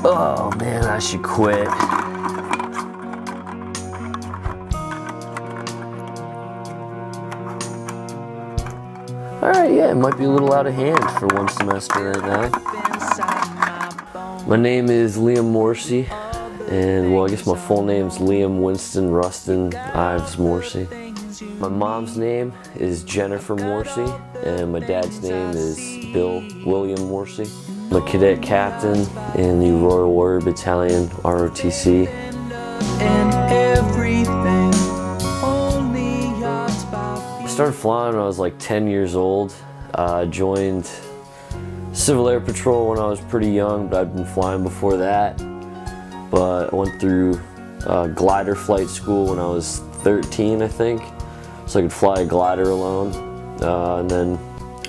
Oh man, I should quit. Alright, yeah, it might be a little out of hand for one semester right now. My name is Liam Morrissey, and well, I guess my full name's Liam Winston Rustin Ives Morrissey. My mom's name is Jennifer Morrissey, and my dad's name is Bill William Morrissey. I'm a cadet captain in the Royal Warrior Battalion, ROTC. I started flying when I was like 10 years old. I joined Civil Air Patrol when I was pretty young, but I'd been flying before that. But I went through glider flight school when I was 13, I think, so I could fly a glider alone. And then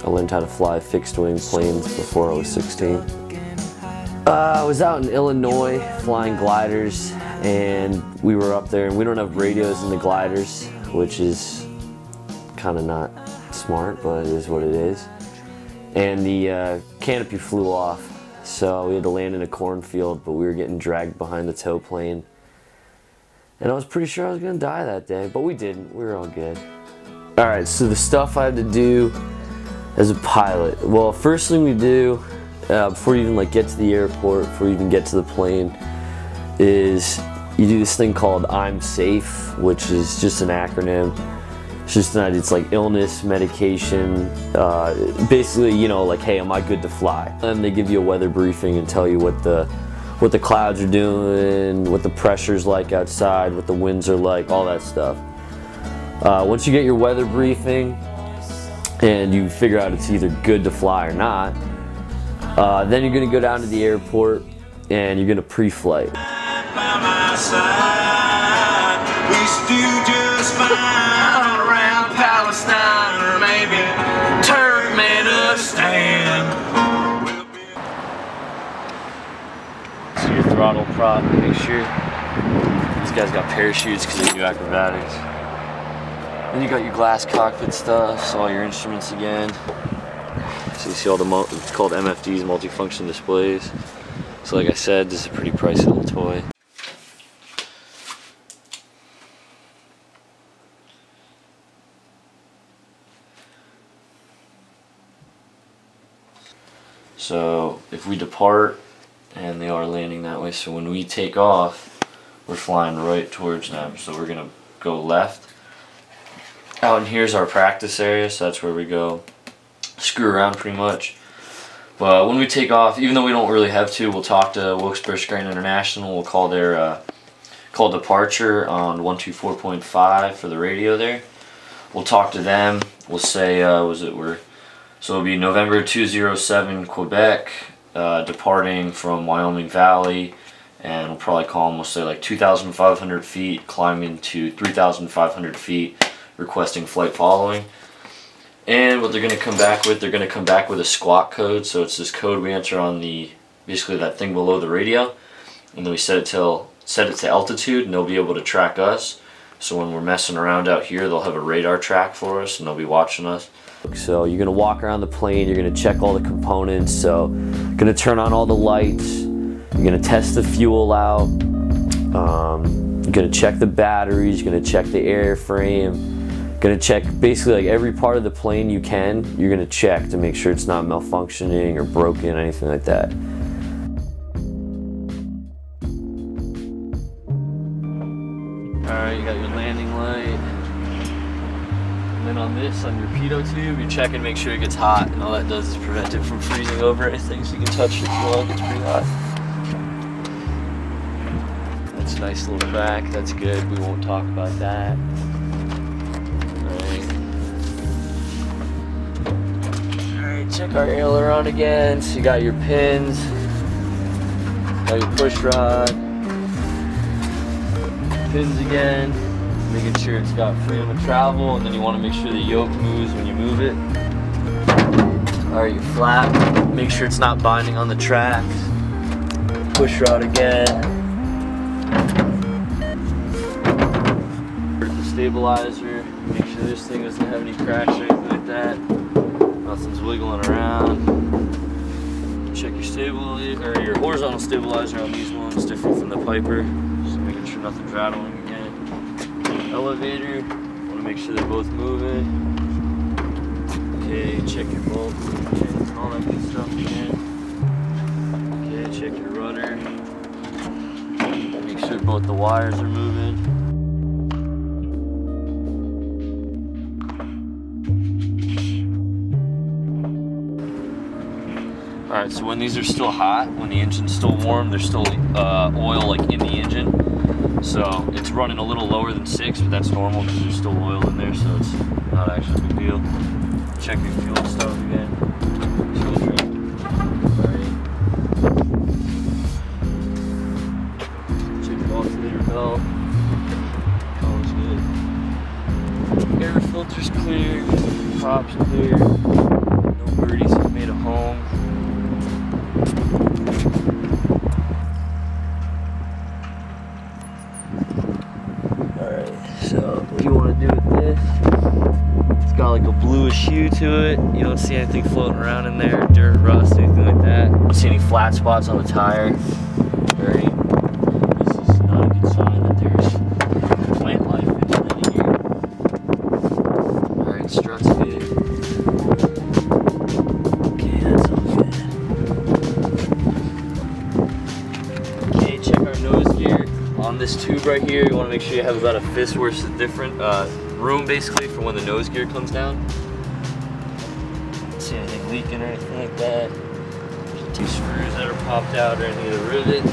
I learned how to fly fixed-wing planes before I was 16. I was out in Illinois flying gliders, and we were up there, and we don't have radios in the gliders, which is kind of not smart, but it is what it is. And the canopy flew off, so we had to land in a cornfield, but we were getting dragged behind the tow plane. And I was pretty sure I was going to die that day, but we didn't. We were all good. Alright, so the stuff I had to do as a pilot. Well, first thing we do, before you even like get to the airport, before you even get to the plane, is you do this thing called I'm Safe, which is just an acronym. It's just an idea. It's like illness, medication, basically, you know, like, hey, am I good to fly? And they give you a weather briefing and tell you what the clouds are doing, what the pressure's like outside, what the winds are like, all that stuff. Once you get your weather briefing and you figure out it's either good to fly or not, then you're going to go down to the airport and you're going to pre-flight. Or maybe Turkmenistan. So your throttle prop, make sure these guys got parachutes because they do acrobatics. Then you got your glass cockpit stuff, so all your instruments again. So you see all the it's called MFDs, multifunction displays. So like I said, this is a pretty pricey little toy. So if we depart, and they are landing that way, so when we take off, we're flying right towards them. So we're gonna go left. Out in here's our practice area, so that's where we go screw around pretty much. But when we take off, even though we don't really have to, we'll talk to Wilkes-Barre Scranton International. We'll call their call departure on 124.5 for the radio there. We'll talk to them. We'll say, so it'll be November 207 Quebec, departing from Wyoming Valley, and we'll probably call them, we'll say like 2,500 feet, climbing to 3,500 feet, requesting flight following. And what they're going to come back with, they're going to come back with a squawk code. So it's this code we enter on basically that thing below the radio, and then we set it to altitude, and they'll be able to track us. So when we're messing around out here, they'll have a radar track for us, and they'll be watching us. So you're going to walk around the plane, you're going to check all the components, so you're going to turn on all the lights, you're going to test the fuel out, you're going to check the batteries, you're going to check the airframe, you're going to check basically like every part of the plane you can, you're going to check to make sure it's not malfunctioning or broken, anything like that. Alright, you got your landing light. And then on this, on your pitot tube, you check and make sure it gets hot, and all that does is prevent it from freezing over anything, so you can touch it if you want. It gets pretty hot. That's a nice little crack, that's good, we won't talk about that. Alright, check our aileron again. So you got your pins, got your push rod, pins again. Making sure it's got freedom of travel, and then you want to make sure the yoke moves when you move it. Alright, your flap, make sure it's not binding on the tracks. Push rod again. The stabilizer, make sure this thing doesn't have any cracks or anything like that. Nothing's wiggling around. Check your stabilizer. stabilizer, or your horizontal stabilizer on these ones, different from the Piper. Just making sure nothing's rattling again. Elevator, want to make sure they're both moving. Okay, check your bolts and all that good stuff again. Okay, check your rudder. Make sure both the wires are moving. Alright, so when these are still hot, when the engine's still warm, there's still oil like in the engine. So it's running a little lower than 6, but that's normal because there's still oil in there, so it's not actually a big deal. Check your fuel stuff again. Children. Alright. Check your alternator belt. Color's good. Air filter's clear. Prop's clear. No birdies have made a home. So what you want to do with this, it's got like a bluish hue to it. You don't see anything floating around in there, dirt, rust, anything like that. You don't see any flat spots on the tire. Very. This is not a good sign that there's plant life in here. Alright, struts good. Okay, that's all good. Okay, check our nose gear. On this tube right here, you want to make sure you have about a fist worth of different room basically for when the nose gear comes down. Don't see anything leaking or anything like that. There's 2 screws that are popped out or any of the rivets.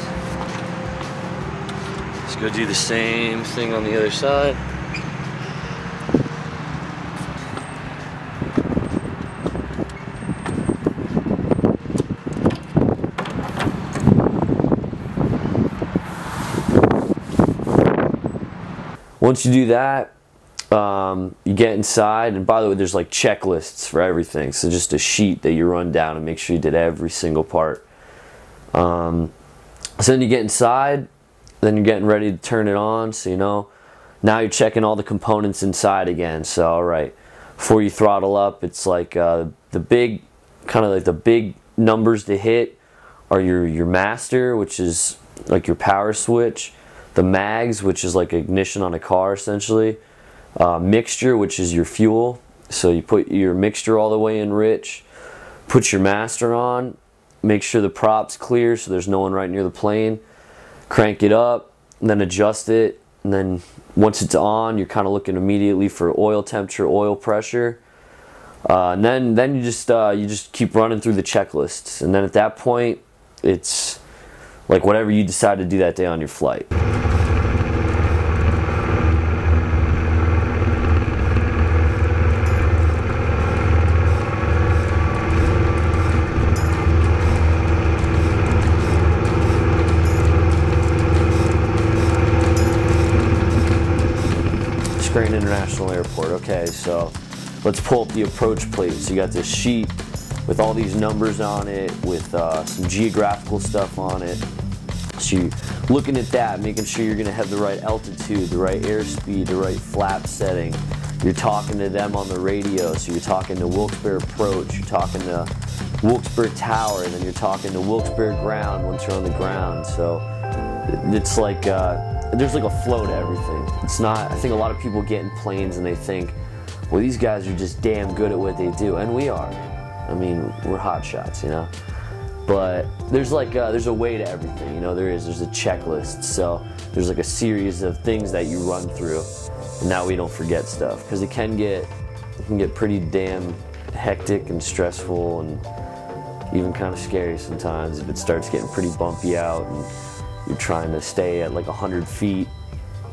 Let's go do the same thing on the other side. Once you do that, you get inside, and by the way, there's like checklists for everything. So just a sheet that you run down and make sure you did every single part. So then you get inside, then you're getting ready to turn it on. So you know, now you're checking all the components inside again. So all right, before you throttle up, it's like the big, kind of like the big numbers to hit are your master, which is like your power switch. The mags, which is like ignition on a car essentially. Mixture, which is your fuel. So you put your mixture all the way in rich, put your master on, make sure the prop's clear so there's no one right near the plane. Crank it up, and then adjust it, and then once it's on, you're kind of looking immediately for oil temperature, oil pressure. And then you just keep running through the checklists, and then at that point, it's like whatever you decide to do that day on your flight. International Airport. Okay, so let's pull up the approach plate. So you got this sheet with all these numbers on it, with some geographical stuff on it. So you're looking at that, making sure you're going to have the right altitude, the right airspeed, the right flap setting. You're talking to them on the radio, so you're talking to Wilkes-Barre approach, you're talking to Wilkes-Barre tower, and then you're talking to Wilkes-Barre ground once you're on the ground. So it's like there's like a flow to everything. It's not, I think a lot of people get in planes and they think, well, these guys are just damn good at what they do, and we are. I mean, we're hot shots, you know. But there's like there's a way to everything, you know. There's a checklist. So there's like a series of things that you run through. And now we don't forget stuff, because it can get pretty damn hectic and stressful and even kind of scary sometimes if it starts getting pretty bumpy out and you're trying to stay at like 100 feet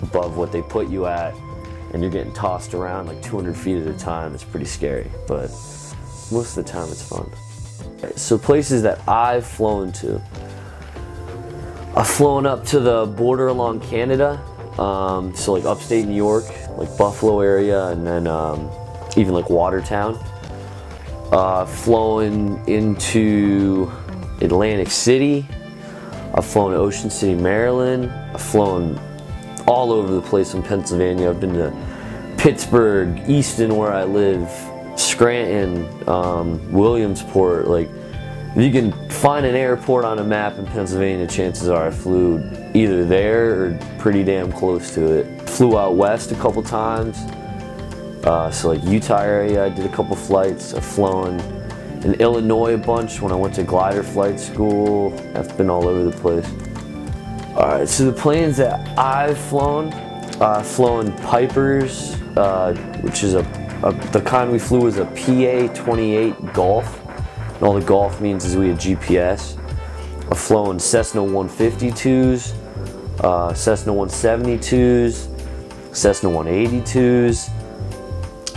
above what they put you at, and you're getting tossed around like 200 feet at a time. It's pretty scary, but most of the time it's fun. So places that I've flown to. I've flown up to the border along Canada, so like upstate New York, like Buffalo area, and then even like Watertown. Flown into Atlantic City. I've flown to Ocean City, Maryland. I've flown all over the place in Pennsylvania. I've been to Pittsburgh, Easton where I live, Scranton, Williamsport, like If you can find an airport on a map in Pennsylvania, chances are I flew either there or pretty damn close to it. Flew out west a couple times, so like Utah area, I did a couple flights. I've flown in Illinois a bunch when I went to glider flight school. I've been all over the place. Alright, so the planes that I've flown Pipers, which is the kind we flew was a PA-28 Golf. And all the Golf means is we had GPS. I've flown Cessna 152s, Cessna 172s, Cessna 182s.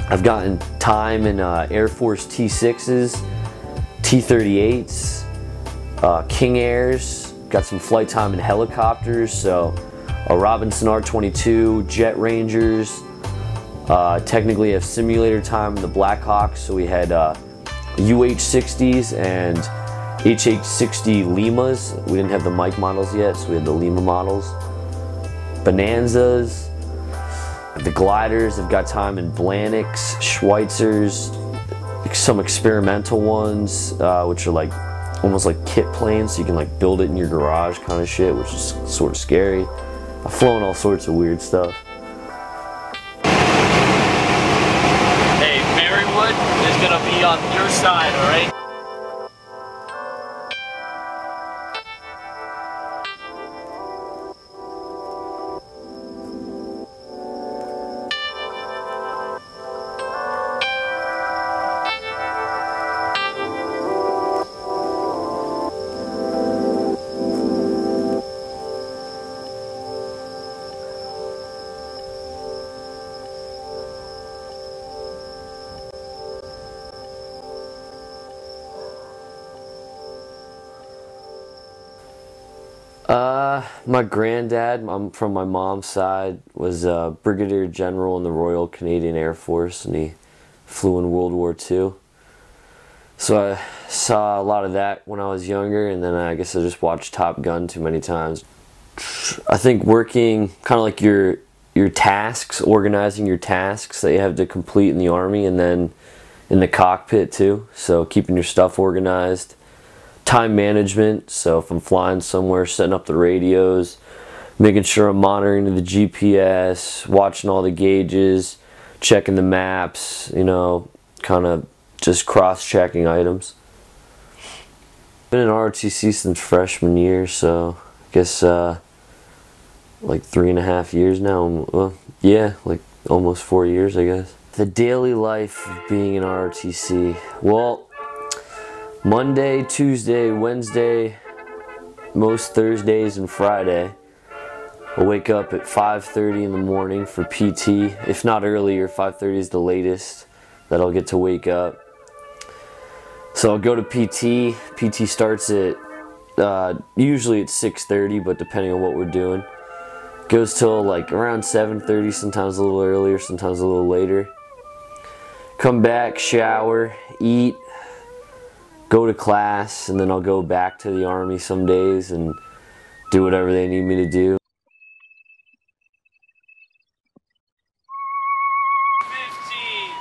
I've gotten time in Air Force T6s, T-38s, King Airs. Got some flight time in helicopters, so a Robinson R-22, Jet Rangers. Technically have simulator time in the Blackhawks, so we had UH-60s and HH-60 Limas. We didn't have the Mike models yet, so we had the Lima models. Bonanzas. The gliders have got time in Blaniks, Schweitzers, some experimental ones, which are like almost like kit planes, so you can like build it in your garage kind of shit, which is sort of scary. I've flown all sorts of weird stuff. Hey, Marywood is gonna be on your side, alright? My granddad, from my mom's side, was a brigadier general in the Royal Canadian Air Force, and he flew in World War II. So I saw a lot of that when I was younger, and then I guess I just watched Top Gun too many times. I think working kind of like your tasks, organizing your tasks that you have to complete in the Army, and then in the cockpit too. So keeping your stuff organized. Time management, so if I'm flying somewhere, setting up the radios, making sure I'm monitoring the GPS, watching all the gauges, checking the maps, you know, kind of just cross-checking items. Been in ROTC since freshman year, so I guess like 3.5 years now. Well, yeah, like almost 4 years, I guess. The daily life of being in ROTC. Well, Monday, Tuesday, Wednesday, most Thursdays and Friday, I'll wake up at 5:30 in the morning for PT. If not earlier, 5:30 is the latest that I'll get to wake up. So I'll go to PT. PT starts at, usually at 6:30, but depending on what we're doing. Goes till like around 7:30, sometimes a little earlier, sometimes a little later. Come back, shower, eat, go to class, and then I'll go back to the Army some days and do whatever they need me to do. 15.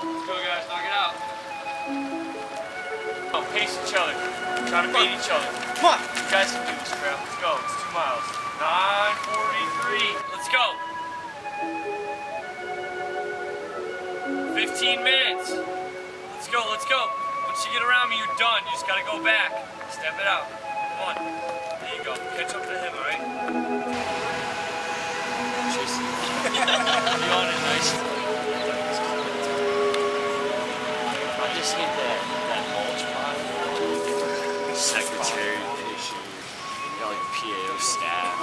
Let's go, guys. Knock it out. Oh, pace each other. Try to beat each other. Come on. You guys can do this, crap. Let's go. It's 2 miles. 9:43. Let's go. 15 minutes. Let's go. Let's go. Once you get around me, you're done. You just gotta go back. Step it out. Come on. There you go. Catch up to him, alright? Chase it. Be on it nice. I just hit that mulch pot. Secretary, patient. You got like PAO staff.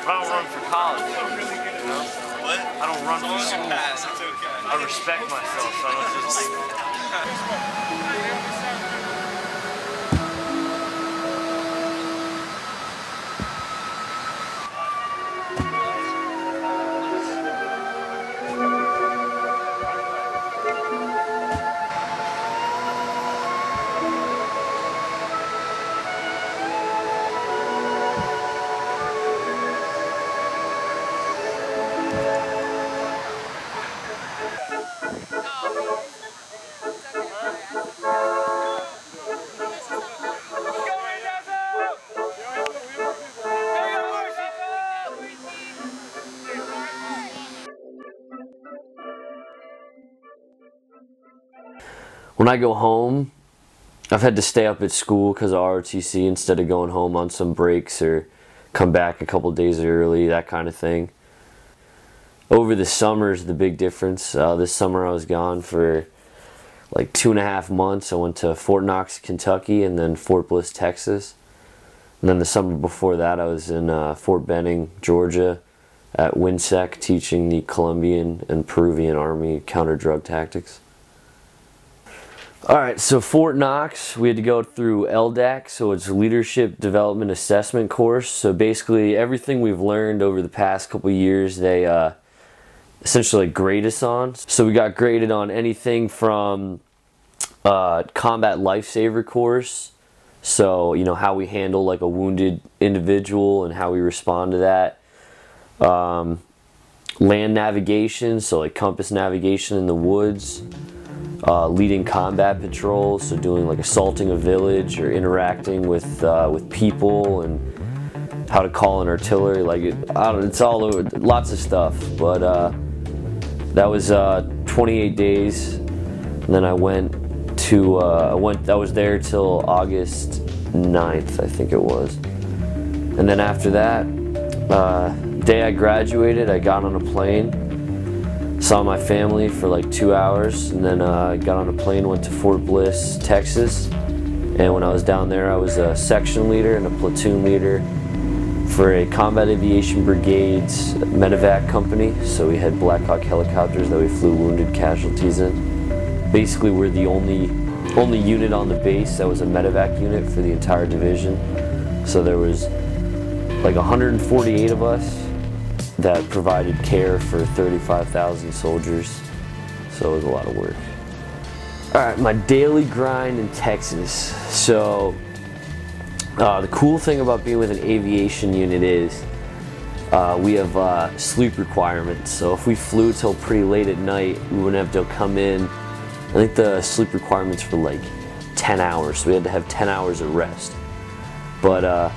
I don't run for college. You know? What? I don't run for school. It's okay. I respect myself, so I don't just... when I go home, I've had to stay up at school because of ROTC instead of going home on some breaks or come back a couple days early, that kind of thing. Over the summer is the big difference. This summer I was gone for like 2.5 months. I went to Fort Knox, Kentucky, and then Fort Bliss, Texas. And then the summer before that I was in Fort Benning, Georgia at WINSEC teaching the Colombian and Peruvian Army counter-drug tactics. Alright, so Fort Knox, we had to go through LDAC, so it's Leadership Development Assessment course. So basically everything we've learned over the past couple years, they essentially grade us on. So we got graded on anything from combat lifesaver course, so you know how we handle like a wounded individual and how we respond to that. Land navigation, so like compass navigation in the woods. Leading combat patrols, so doing like assaulting a village or interacting with people, and how to call an artillery. Like I don't know, it's all over, lots of stuff. But that was 28 days, and then I went to I was there till August 9th, I think it was. And then after that, day I graduated, I got on a plane, saw my family for like 2 hours, and then I got on a plane, went to Fort Bliss, Texas. And when I was down there, I was a section leader and a platoon leader for a Combat Aviation Brigade's medevac company. So we had Black Hawk helicopters that we flew wounded casualties in. Basically, we're the only unit on the base that was a medevac unit for the entire division. So there was like 148 of us that provided care for 35,000 soldiers. So it was a lot of work. All right, my daily grind in Texas. So the cool thing about being with an aviation unit is we have sleep requirements. So if we flew till pretty late at night, we wouldn't have to come in. I think the sleep requirements for like 10 hours. So we had to have 10 hours of rest. But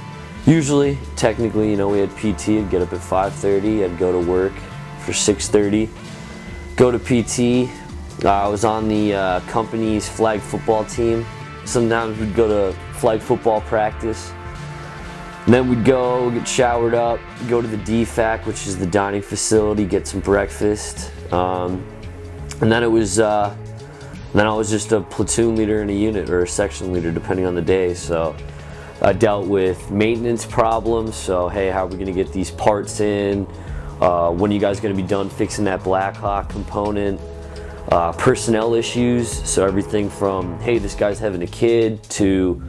usually, technically, you know, we had PT. I'd get up at 5:30. I'd go to work for 6:30. Go to PT. I was on the company's flag football team. Sometimes we'd go to flag football practice. And then we'd go get showered up, go to the DFAC, which is the dining facility, get some breakfast. And then it was, then I was just a platoon leader in a unit or a section leader, depending on the day. So I dealt with maintenance problems. So hey, how are we gonna get these parts in? When are you guys gonna be done fixing that Black Hawk component? Personnel issues, so everything from, hey, this guy's having a kid, to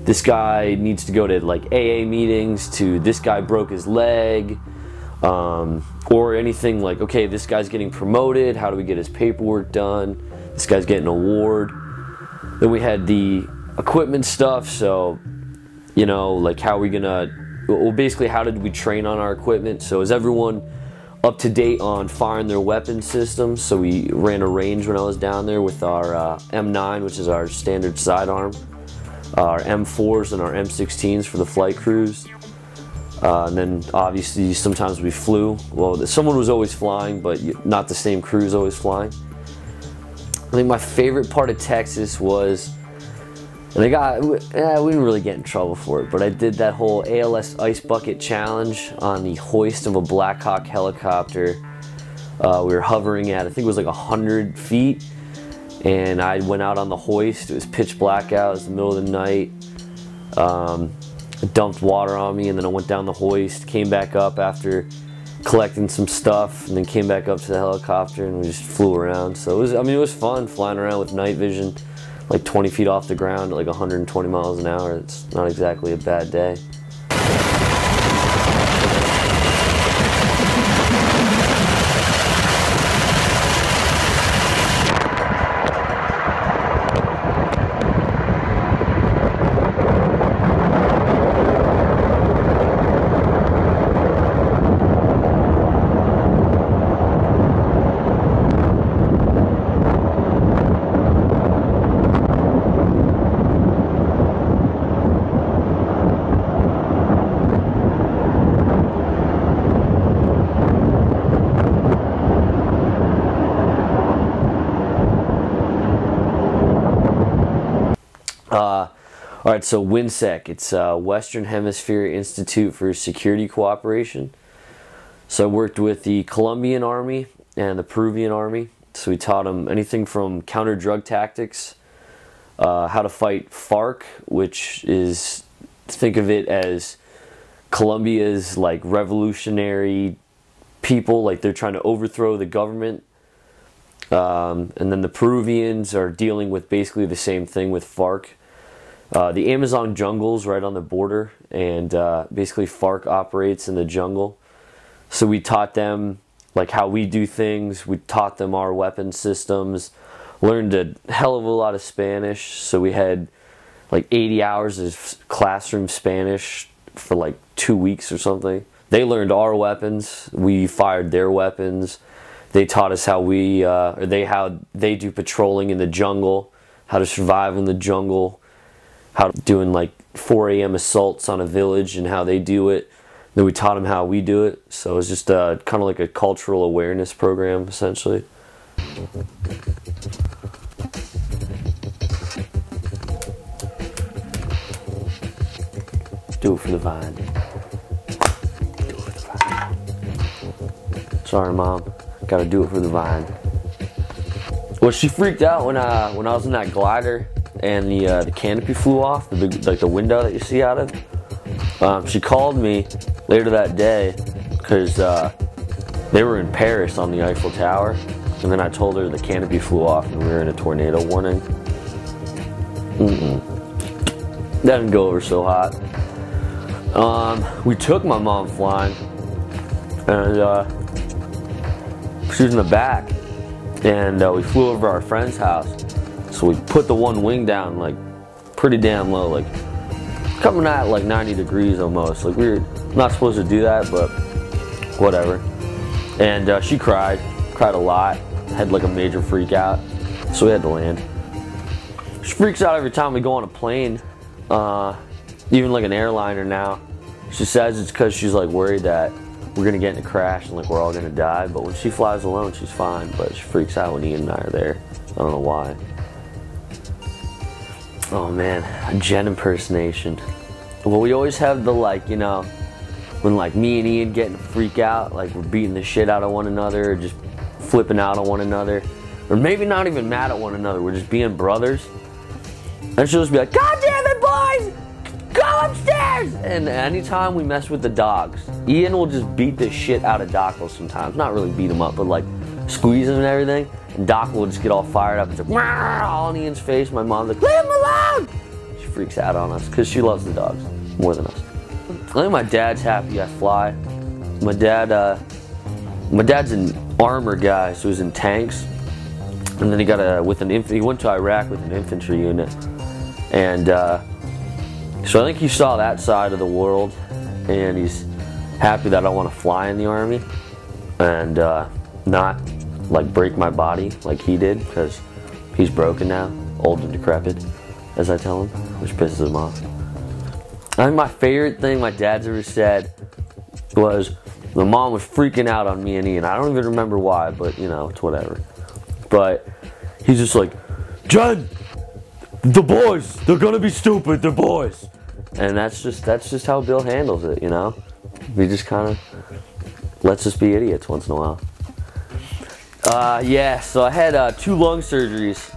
this guy needs to go to like AA meetings, to this guy broke his leg, or anything like, okay, this guy's getting promoted, how do we get his paperwork done? This guy's getting an award. Then we had the equipment stuff, so, you know, like how are we gonna, well, basically how did we train on our equipment? So is everyone up to date on firing their weapon systems? So we ran a range when I was down there with our M9, which is our standard sidearm, our M4s and our M16s for the flight crews. And then obviously sometimes we flew. Well, someone was always flying, but not the same crews always flying. I think my favorite part of Texas was, and we didn't really get in trouble for it, but I did that whole ALS ice bucket challenge on the hoist of a Black Hawk helicopter. We were hovering at, I think it was like 100 feet, and I went out on the hoist. It was pitch black out, it was the middle of the night. It dumped water on me, and then I went down the hoist, came back up after collecting some stuff, and then came back up to the helicopter, and we just flew around. So it was, I mean, it was fun flying around with night vision, like 20 feet off the ground at like 120 miles an hour. It's not exactly a bad day. All right, so WINSEC, it's Western Hemisphere Institute for Security Cooperation. So I worked with the Colombian Army and the Peruvian Army. So we taught them anything from counter-drug tactics, how to fight FARC, which is, think of it as Colombia's like revolutionary people, like they're trying to overthrow the government. And then the Peruvians are dealing with basically the same thing with FARC. The Amazon jungle's right on the border, and basically FARC operates in the jungle. So we taught them like how we do things. We taught them our weapon systems. Learned a hell of a lot of Spanish. So we had like 80 hours of classroom Spanish for like 2 weeks or something. They learned our weapons. We fired their weapons. They taught us how how they do patrolling in the jungle, how to survive in the jungle, how doing like 4 a.m. assaults on a village and how they do it. Then we taught them how we do it. So it was just kind of like a cultural awareness program, essentially. Do it for the vine. Do it for the vine. Sorry, Mom. Gotta do it for the vine. Well, she freaked out when I was in that glider and the canopy flew off, the big, like the window that you see out of. She called me later that day because they were in Paris on the Eiffel Tower, and then I told her the canopy flew off and we were in a tornado warning. That didn't go over so hot. We took my mom flying, and she was in the back, and we flew over our friend's house. So we put the one wing down like pretty damn low, like coming at like 90 degrees almost. Like we were not supposed to do that, but whatever. And she cried a lot, had like a major freak out, so we had to land. She freaks out every time we go on a plane, even like an airliner now. She says it's because she's like worried that we're gonna get in a crash and like we're all gonna die, but when she flies alone she's fine, but she freaks out when Ian and I are there. I don't know why. Oh man, a Jen impersonation. Well, we always have the like, you know, when like me and Ian get to freak out, like we're beating the shit out of one another, or just flipping out on one another, or maybe not even mad at one another, we're just being brothers. And she'll just be like, God damn it, boys! Go upstairs! And anytime we mess with the dogs, Ian will just beat the shit out of Doc sometimes. Not really beat him up, but like squeeze him and everything. And Doc will just get all fired up and say, all in Ian's face. My mom's like, leave him alone! She freaks out on us because she loves the dogs more than us. I think my dad's happy I fly. My dad's an armor guy, so he's in tanks. And then he got he went to Iraq with an infantry unit. And so I think he saw that side of the world, and he's happy that I want to fly in the Army and not like break my body like he did, because he's broken now, old and decrepit, as I tell him, which pisses him off. I think my favorite thing my dad's ever said was my mom was freaking out on me and Ian. I don't even remember why, but you know, it's whatever. But he's just like, Jen, the boys, they're gonna be stupid, they're boys. And that's just how Bill handles it, you know? He just kind of lets us be idiots once in a while. Yeah, so I had 2 lung surgeries.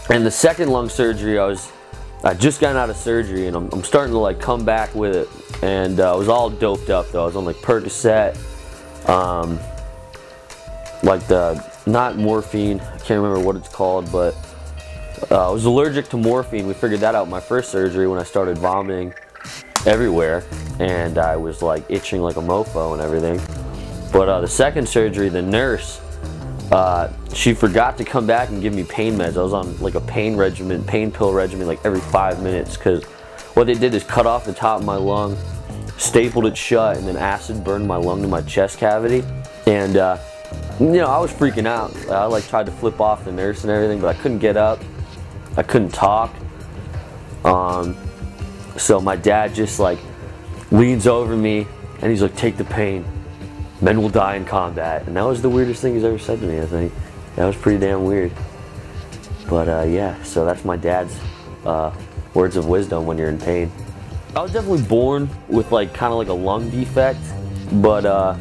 And the second lung surgery, I just got out of surgery, and I'm starting to like come back with it. And I was all doped up though. I was on like Percocet, like not morphine, I can't remember what it's called, but I was allergic to morphine. We figured that out in my first surgery when I started vomiting everywhere, and I was like itching like a mofo and everything. But the second surgery, the nurse, she forgot to come back and give me pain meds. I was on like a pain pill regimen like every 5 minutes, because what they did is cut off the top of my lung, stapled it shut, and then acid burned my lung to my chest cavity. And you know, I was freaking out. I like tried to flip off the nurse and everything, but I couldn't get up. I couldn't talk. So my dad just like leans over me and he's like, take the pain. Men will die in combat. And that was the weirdest thing he's ever said to me, I think. That was pretty damn weird. But yeah, so that's my dad's words of wisdom when you're in pain. I was definitely born with like kind of like a lung defect, but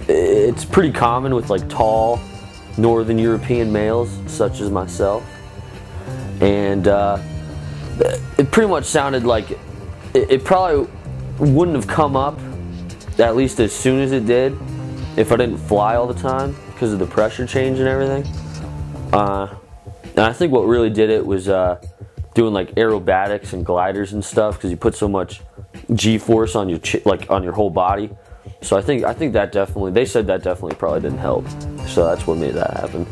it's pretty common with like tall Northern European males such as myself, and it pretty much sounded like it probably wouldn't have come up, at least as soon as it did, if I didn't fly all the time because of the pressure change and everything. And I think what really did it was doing like aerobatics and gliders and stuff, because you put so much G-force on your on your whole body. So I think that definitely, they said that definitely probably didn't help. So that's what made that happen.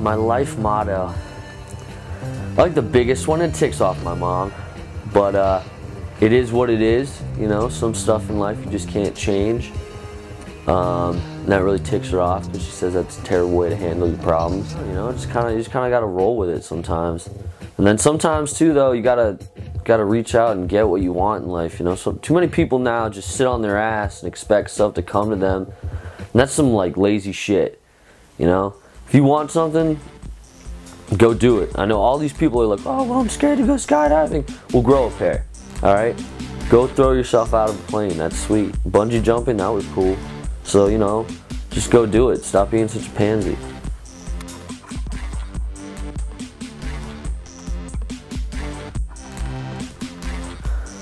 My life motto, I like the biggest one. It ticks off my mom, but it is what it is. You know, some stuff in life you just can't change. And that really ticks her off, because she says that's a terrible way to handle your problems. You know, you just kind of got to roll with it sometimes. And then sometimes too, though, you gotta reach out and get what you want in life. You know, so too many people now just sit on their ass and expect stuff to come to them, and that's some like lazy shit. You know, if you want something, go do it. I know all these people are like, oh, well, I'm scared to go skydiving. Well, grow a pair. All right, go throw yourself out of a plane. That's sweet. Bungee jumping, that was cool. So, you know, just go do it. Stop being such a pansy.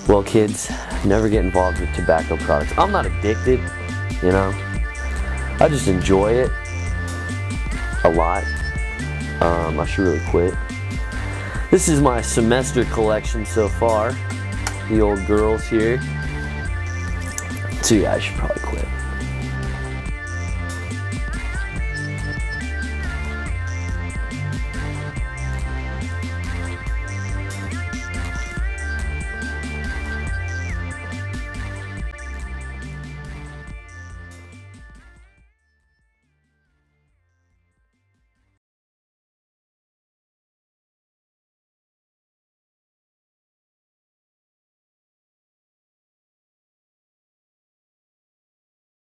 Well, kids, never get involved with tobacco products. I'm not addicted, you know. I just enjoy it a lot. I should really quit. This is my semester collection so far. The old girls here. So yeah, I should probably quit.